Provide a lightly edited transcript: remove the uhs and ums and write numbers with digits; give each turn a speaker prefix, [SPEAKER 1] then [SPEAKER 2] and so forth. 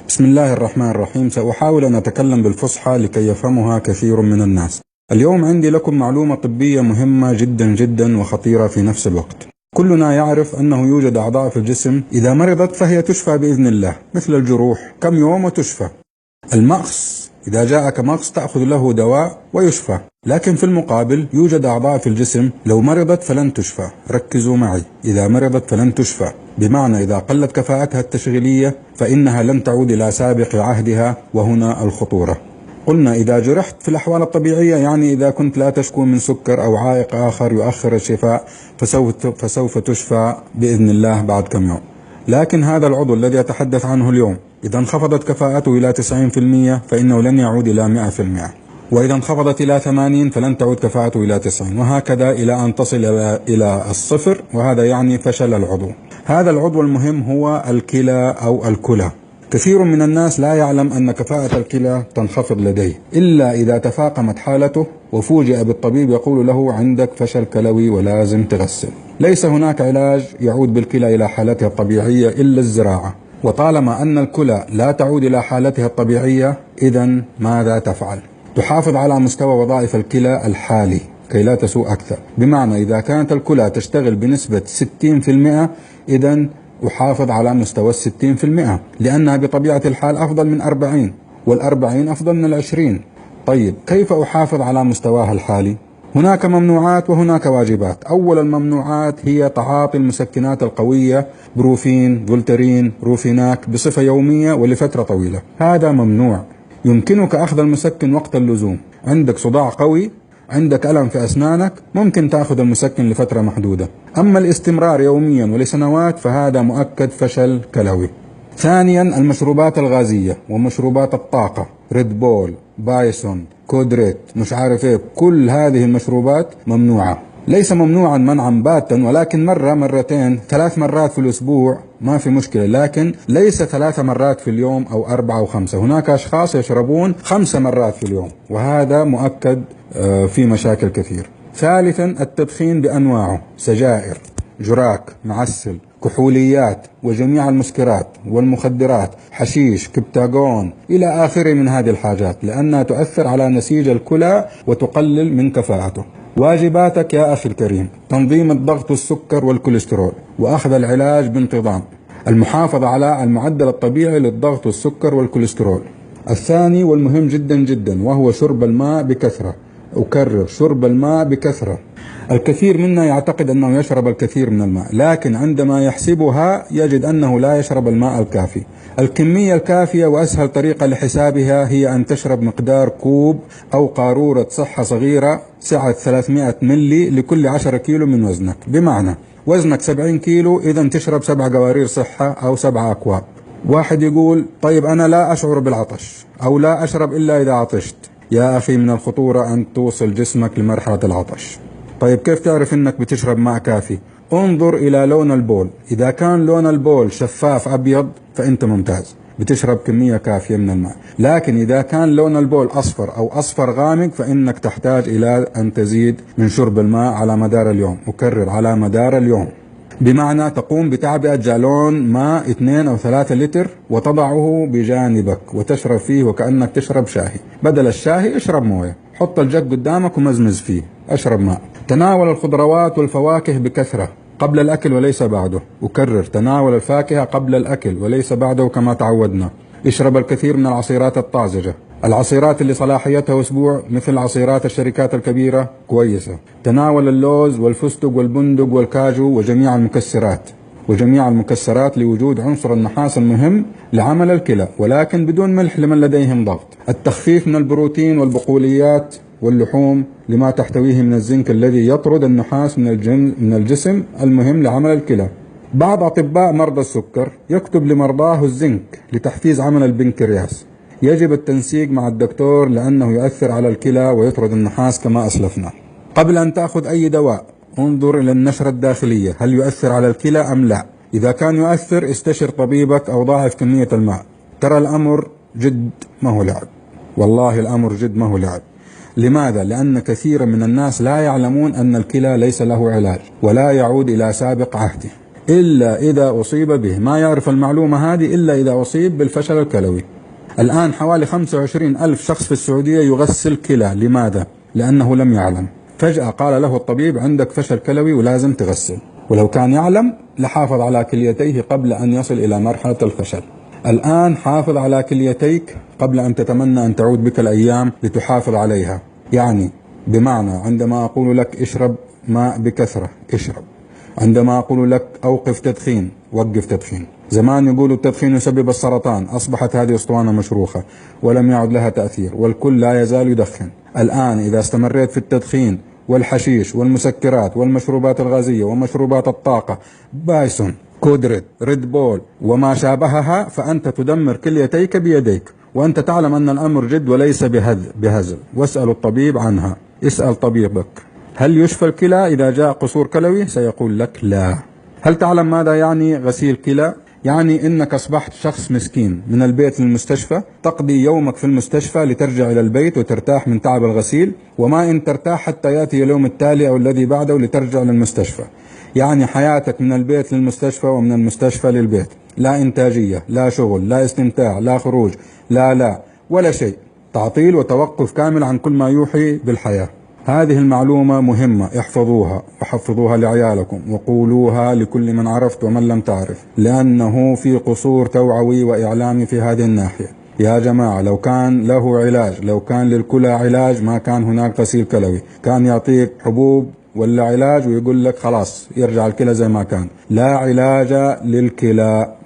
[SPEAKER 1] بسم الله الرحمن الرحيم. سأحاول أن أتكلم بالفصحى لكي يفهمها كثير من الناس. اليوم عندي لكم معلومة طبية مهمة جدا جدا وخطيرة في نفس الوقت. كلنا يعرف أنه يوجد أعضاء في الجسم إذا مرضت فهي تشفى بإذن الله، مثل الجروح كم يوم وتشفى. المغص إذا جاءك مغص تأخذ له دواء ويشفى، لكن في المقابل يوجد أعضاء في الجسم لو مرضت فلن تشفى. ركزوا معي، إذا مرضت فلن تشفى، بمعنى إذا قلت كفاءتها التشغيلية فإنها لن تعود إلى سابق عهدها، وهنا الخطورة. قلنا إذا جرحت في الأحوال الطبيعية، يعني إذا كنت لا تشكو من سكر أو عائق آخر يؤخر الشفاء، فسوف تشفى بإذن الله بعد كم يوم. لكن هذا العضو الذي أتحدث عنه اليوم إذا انخفضت كفاءته إلى 90% فإنه لن يعود إلى 100%، وإذا انخفضت إلى 80 فلن تعود كفاءته إلى 90، وهكذا إلى أن تصل إلى الصفر، وهذا يعني فشل العضو. هذا العضو المهم هو الكلى أو الكلى. كثير من الناس لا يعلم أن كفاءة الكلى تنخفض لديه إلا إذا تفاقمت حالته وفوجئ بالطبيب يقول له عندك فشل كلوي ولازم تغسل. ليس هناك علاج يعود بالكلى إلى حالتها الطبيعية إلا الزراعة، وطالما أن الكلى لا تعود إلى حالتها الطبيعية، إذن ماذا تفعل؟ تحافظ على مستوى وظائف الكلى الحالي كي لا تسوء أكثر. بمعنى إذا كانت الكلى تشتغل بنسبة 60%، إذن أحافظ على مستوى 60%، لأنها بطبيعة الحال أفضل من 40، وال40 أفضل من 20. طيب كيف أحافظ على مستواها الحالي؟ هناك ممنوعات وهناك واجبات. أول الممنوعات هي تعاطي المسكنات القوية، بروفين، فولترين، روفيناك بصفة يومية ولفترة طويلة، هذا ممنوع. يمكنك أخذ المسكن وقت اللزوم، عندك صداع قوي، عندك ألم في أسنانك، ممكن تأخذ المسكن لفترة محدودة. أما الاستمرار يوميا ولسنوات فهذا مؤكد فشل كلوي. ثانيا المشروبات الغازية ومشروبات الطاقة، ريد بول، بايسون، كودريت، مش عارف ايه، كل هذه المشروبات ممنوعة. ليس ممنوعا منعا باتا، ولكن مرة مرتين 3 مرات في الأسبوع ما في مشكلة، لكن ليس 3 مرات في اليوم أو 4 أو 5. هناك أشخاص يشربون 5 مرات في اليوم، وهذا مؤكد في مشاكل كثير. ثالثا التدخين بأنواعه، سجائر، جراك، معسل، كحوليات، وجميع المسكرات والمخدرات، حشيش، كبتاغون إلى آخره من هذه الحاجات، لأنها تؤثر على نسيج الكلى وتقلل من كفاءته. واجباتك يا أخي الكريم: تنظيم الضغط والسكر والكوليسترول، وأخذ العلاج بانتظام، المحافظة على المعدل الطبيعي للضغط والسكر والكوليسترول. الثاني والمهم جدا جدا وهو شرب الماء بكثرة. أكرر، شرب الماء بكثرة. الكثير منا يعتقد أنه يشرب الكثير من الماء، لكن عندما يحسبها يجد أنه لا يشرب الماء الكافي. الكمية الكافية وأسهل طريقة لحسابها هي أن تشرب مقدار كوب أو قارورة صحة صغيرة سعة 300 ملي لكل 10 كيلو من وزنك. بمعنى وزنك 70 كيلو، إذا تشرب 7 قوارير صحة أو 7 أكواب. واحد يقول طيب أنا لا أشعر بالعطش أو لا أشرب إلا إذا عطشت. يا أخي من الخطورة أن توصل جسمك لمرحلة العطش. طيب كيف تعرف أنك بتشرب ماء كافي؟ انظر إلى لون البول، إذا كان لون البول شفاف أبيض فأنت ممتاز، بتشرب كمية كافية من الماء. لكن إذا كان لون البول أصفر أو أصفر غامق فإنك تحتاج إلى أن تزيد من شرب الماء على مدار اليوم. أكرر، على مدار اليوم. بمعنى تقوم بتعبئة جالون ماء 2 أو 3 لتر وتضعه بجانبك وتشرب فيه وكأنك تشرب شاهي. بدل الشاهي اشرب موية، حط الجك قدامك ومزمز فيه، اشرب ماء. تناول الخضروات والفواكه بكثرة قبل الأكل وليس بعده. أكرر، تناول الفاكهة قبل الأكل وليس بعده كما تعودنا. اشرب الكثير من العصيرات الطازجة، العصيرات اللي صلاحيتها أسبوع مثل عصيرات الشركات الكبيرة كويسة. تناول اللوز والفستق والبندق والكاجو وجميع المكسرات لوجود عنصر النحاس المهم لعمل الكلى، ولكن بدون ملح لمن لديهم ضغط. التخفيف من البروتين والبقوليات واللحوم لما تحتويه من الزنك الذي يطرد النحاس من الجسم المهم لعمل الكلى. بعض أطباء مرضى السكر يكتب لمرضاه الزنك لتحفيز عمل البنكرياس. يجب التنسيق مع الدكتور لأنه يؤثر على الكلى ويطرد النحاس كما أسلفنا. قبل أن تأخذ أي دواء انظر إلى النشرة الداخلية، هل يؤثر على الكلى أم لا؟ إذا كان يؤثر استشر طبيبك أو ضاعف كمية الماء. ترى الأمر جد ما هو لعب، والله الأمر جد ما هو لعب. لماذا؟ لأن كثيرا من الناس لا يعلمون أن الكلى ليس له علاج ولا يعود إلى سابق عهده. إلا إذا أصيب به. ما يعرف المعلومة هذه إلا إذا أصيب بالفشل الكلوي. الآن حوالي 25 ألف شخص في السعودية يغسل كلى. لماذا؟ لأنه لم يعلم. فجأة قال له الطبيب عندك فشل كلوي ولازم تغسل، ولو كان يعلم لحافظ على كليتيه قبل أن يصل إلى مرحلة الفشل. الآن حافظ على كليتيك قبل أن تتمنى أن تعود بك الأيام لتحافظ عليها. يعني بمعنى عندما أقول لك اشرب ماء بكثرة اشرب، عندما أقول لك أوقف تدخين وقف تدخين. زمان يقولوا التدخين يسبب السرطان، أصبحت هذه أسطوانة مشروخة ولم يعد لها تأثير والكل لا يزال يدخن. الآن إذا استمريت في التدخين والحشيش والمسكرات والمشروبات الغازية ومشروبات الطاقة بايسون كودريد ريد بول وما شابهها، فأنت تدمر كليتيك بيديك، وأنت تعلم أن الأمر جد وليس بهزل. واسأل الطبيب عنها. اسأل طبيبك هل يشفى الكلى إذا جاء قصور كلوي؟ سيقول لك لا. هل تعلم ماذا يعني غسيل كلى؟ يعني إنك أصبحت شخص مسكين، من البيت للمستشفى، تقضي يومك في المستشفى لترجع إلى البيت وترتاح من تعب الغسيل، وما إن ترتاح حتى يأتي اليوم التالي أو الذي بعده لترجع للمستشفى. يعني حياتك من البيت للمستشفى ومن المستشفى للبيت، لا إنتاجية، لا شغل، لا استمتاع، لا خروج، لا ولا شيء. تعطيل وتوقف كامل عن كل ما يوحي بالحياة. هذه المعلومة مهمة، احفظوها وحفظوها لعيالكم وقولوها لكل من عرفت ومن لم تعرف، لأنه في قصور توعوي وإعلامي في هذه الناحية. يا جماعة لو كان له علاج، لو كان للكلى علاج ما كان هناك غسيل كلوي، كان يعطيك حبوب ولا علاج ويقول لك خلاص يرجع الكلى زي ما كان. لا علاج للكلى.